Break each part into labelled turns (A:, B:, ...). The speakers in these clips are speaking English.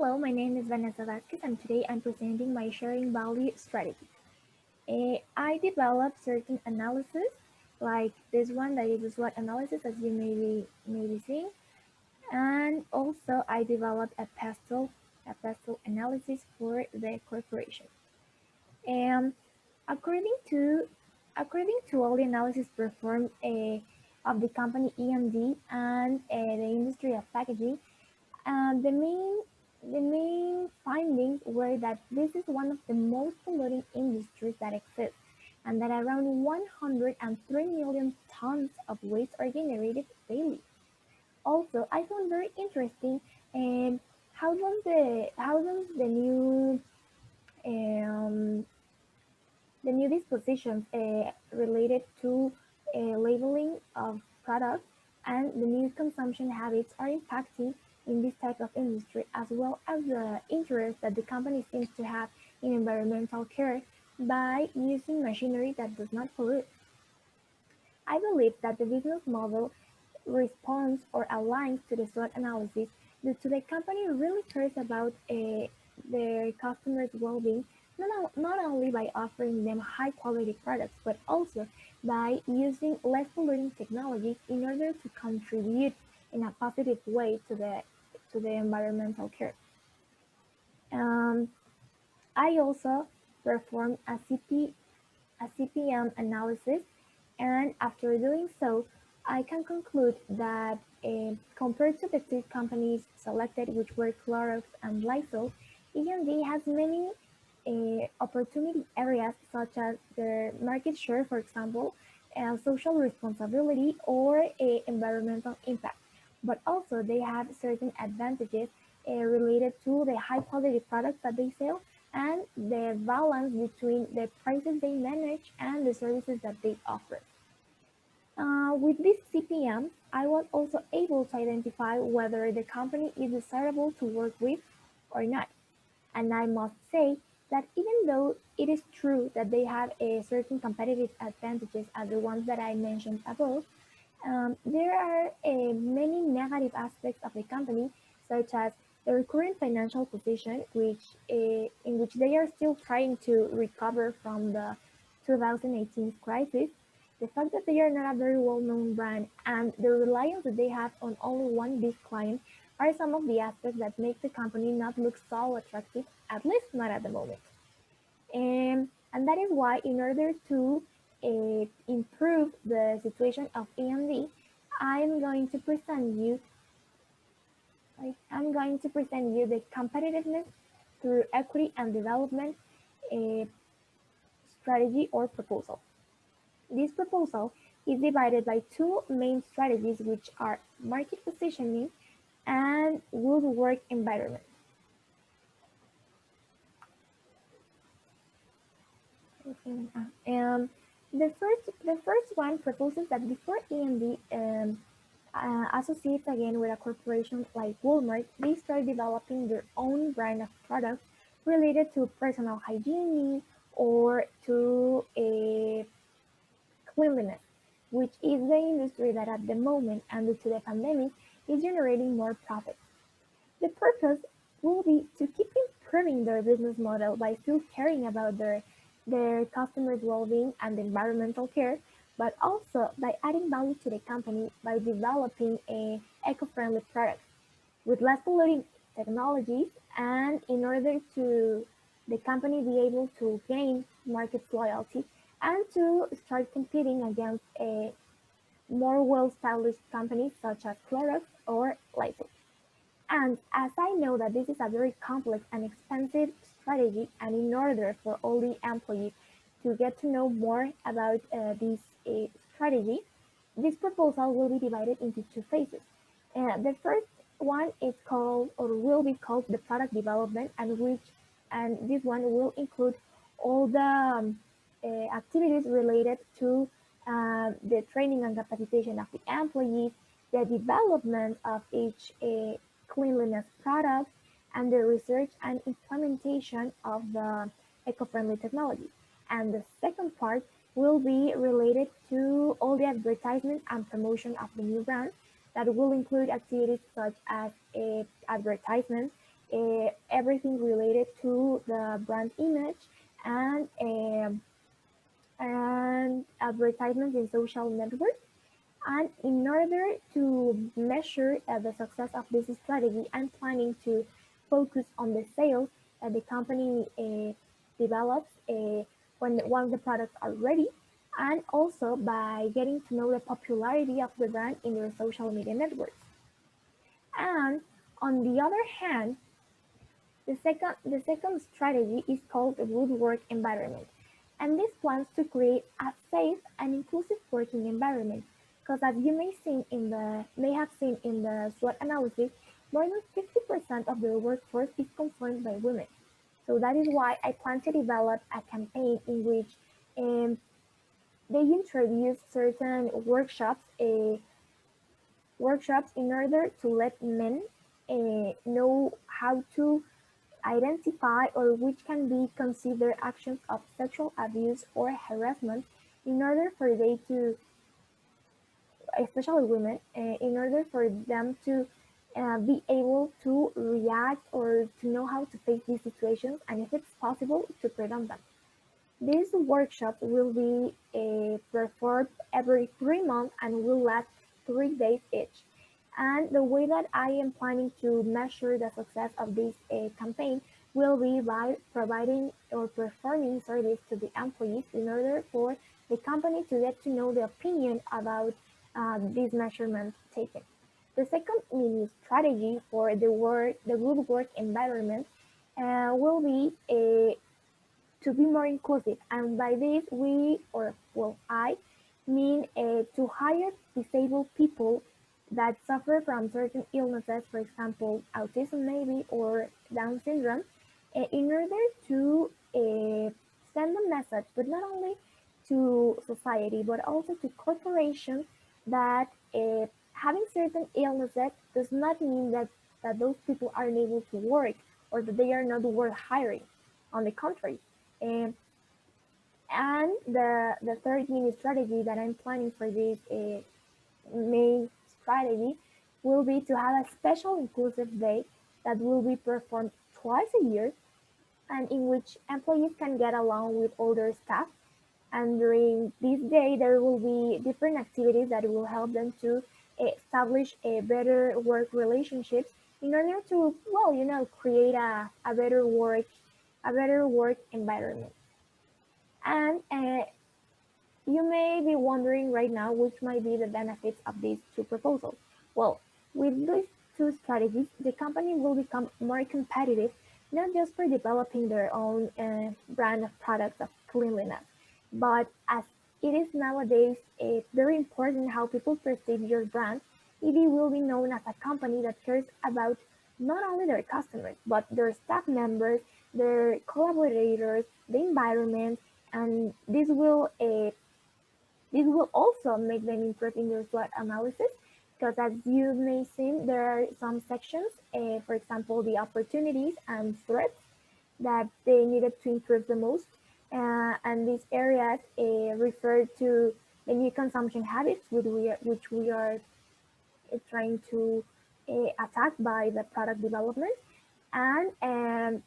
A: Hello, my name is Vanessa Vasquez, and today I'm presenting my sharing value strategy. I develop certain analysis, like this one that is a SWOT analysis, as you may be seeing, and also I developed a pestle analysis for the corporation. And according to according to all the analysis performed of the company EMD and the industry of packaging, the main findings were that this is one of the most polluting industries that exist, and that around 103 million tons of waste are generated daily. Also, I found very interesting um, how does um, the new dispositions related to labeling of products and the new consumption habits are impacting in this type of industry, as well as the interest that the company seems to have in environmental care by using machinery that does not pollute. I believe that the business model responds or aligns to the SWOT analysis due to the company really cares about their customers' well-being, not only by offering them high-quality products, but also by using less polluting technologies in order to contribute in a positive way to the environmental care. Um, I also performed a CPM analysis, and after doing so, I can conclude that compared to the two companies selected, which were Clorox and Lysol, E&D has many opportunity areas such as their market share, for example, social responsibility, or environmental impact. But also, they have certain advantages related to the high quality products that they sell and the balance between the prices they manage and the services that they offer. With this CPM, I was also able to identify whether the company is desirable to work with or not. And I must say that even though it is true that they have a certain competitive advantages as the ones that I mentioned above, there are many negative aspects of the company, such as their current financial position, in which they are still trying to recover from the 2018 crisis, the fact that they are not a very well-known brand, and the reliance that they have on only one big client are some of the aspects that make the company not look so attractive, at least not at the moment. And that is why, in order to improve the situation of AMD, I'm going to present you I'm going to present you the competitiveness through equity and development uh, strategy or proposal. This proposal is divided by two main strategies, which are market positioning and good work environment. Um, the first one proposes that before AMD associates again with a corporation like Walmart, they start developing their own brand of products related to personal hygiene or to a cleanliness, which is the industry that at the moment and due to the pandemic is generating more profit. The purpose will be to keep improving their business model by still caring about their customers' well-being and environmental care, but also by adding value to the company by developing a eco-friendly product with less polluting technologies, and in order to the company be able to gain market loyalty and to start competing against a more well-established companies such as Clorox or Lysol. And as I know that this is a very complex and expensive strategy, and in order for all the employees to get to know more about this strategy, this proposal will be divided into two phases. The first one is called, or will be called, the product development, and this one will include all the activities related to the training and capacitation of the employees, the development of each cleanliness product, and the research and implementation of the eco-friendly technology. And the second part will be related to all the advertisement and promotion of the new brand that will include activities such as advertisements, everything related to the brand image and advertisements in social networks. And in order to measure the success of this strategy, I'm planning to focus on the sales that the company develops when once the products are ready, and also by getting to know the popularity of the brand in their social media networks. And on the other hand, the second strategy is called the good work environment, and this plans to create a safe and inclusive working environment. Because as you may have seen in the SWOT analysis, more than 50% of the workforce is conformed by women. So that is why I plan to develop a campaign in which um, they introduce certain workshops in order to let men know how to identify or which can be considered actions of sexual abuse or harassment in order for they to, especially women, in order for them to be able to react or to know how to face these situations and if it's possible to prevent them. These workshops will be performed every 3 months and will last 3 days each. And the way that I am planning to measure the success of this campaign will be by providing or performing surveys to the employees in order for the company to get to know the opinion about these measurements taken. The second mini strategy for the good work environment will be to be more inclusive. And by this, I mean to hire disabled people that suffer from certain illnesses, for example, autism maybe, or Down syndrome, in order to send a message, but not only to society, but also to corporations that having certain illnesses does not mean that those people are unable to work or that they are not worth hiring. On the contrary, um, and the third mini strategy that I'm planning for this main strategy will be to have a special inclusive day that will be performed twice a year and in which employees can get along with older staff. And during this day, there will be different activities that will help them to establish a better work relationships in order to, well, create a better work environment. And you may be wondering right now which might be the benefits of these two proposals. Well, with these two strategies, the company will become more competitive, not just for developing their own brand of products of cleanliness, but as it is nowadays very important how people perceive your brand, it will be known as a company that cares about not only their customers, but their staff members, their collaborators, the environment, and this will also make them improve in their SWOT analysis because as you may see, there are some sections, for example, the opportunities and threats that they needed to improve the most. And these areas refer to the new consumption habits which we are trying to attack by the product development. And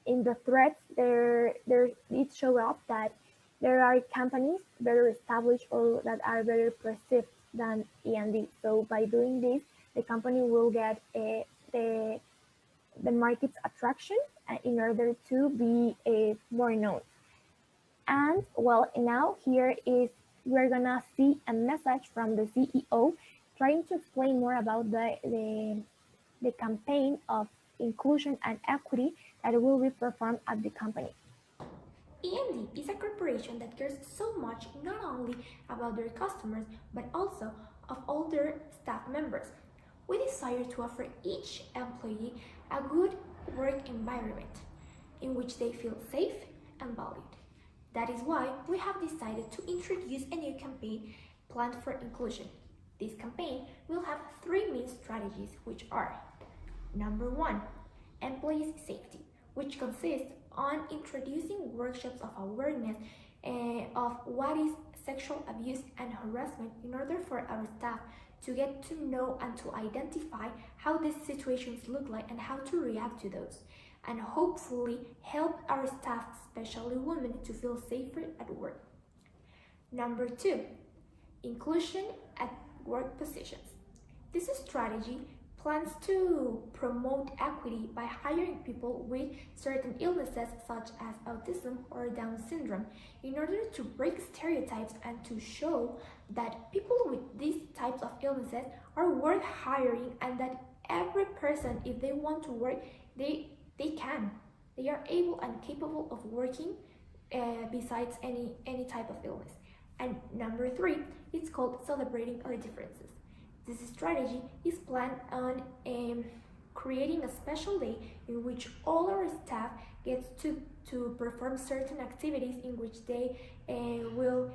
A: in the threats, it shows up that there are companies better established or that are better perceived than E&D. So by doing this, the company will get the the market's attraction in order to be more known. And well, now here is we're gonna see a message from the CEO trying to explain more about the campaign of inclusion and equity that will be performed at the company.
B: E&D is a corporation that cares so much not only about their customers but also of all their staff members. We desire to offer each employee a good work environment in which they feel safe and valued. That is why we have decided to introduce a new campaign planned for inclusion. This campaign will have three main strategies, which are: number one, employees' safety, which consists on introducing workshops of awareness of what is sexual abuse and harassment in order for our staff to get to know and to identify how these situations look like and how to react to those. and hopefully help our staff, especially women, to feel safer at work. Number 2, inclusion at work positions. This strategy plans to promote equity by hiring people with certain illnesses such as autism or Down syndrome in order to break stereotypes and to show that people with these types of illnesses are worth hiring and that every person, if they want to work, they can. They are able and capable of working besides any type of illness. And number 3, it's called celebrating our differences. This strategy is planned on creating a special day in which all our staff gets to perform certain activities in which they will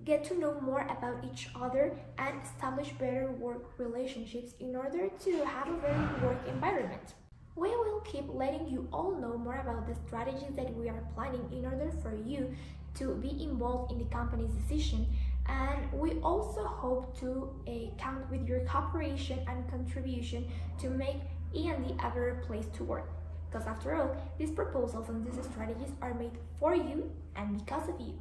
B: get to know more about each other and establish better work relationships in order to have a better work environment. We will keep letting you all know more about the strategies that we are planning in order for you to be involved in the company's decision, and we also hope to count with your cooperation and contribution to make E&D a better place to work. Because after all, these proposals and these strategies are made for you and because of you.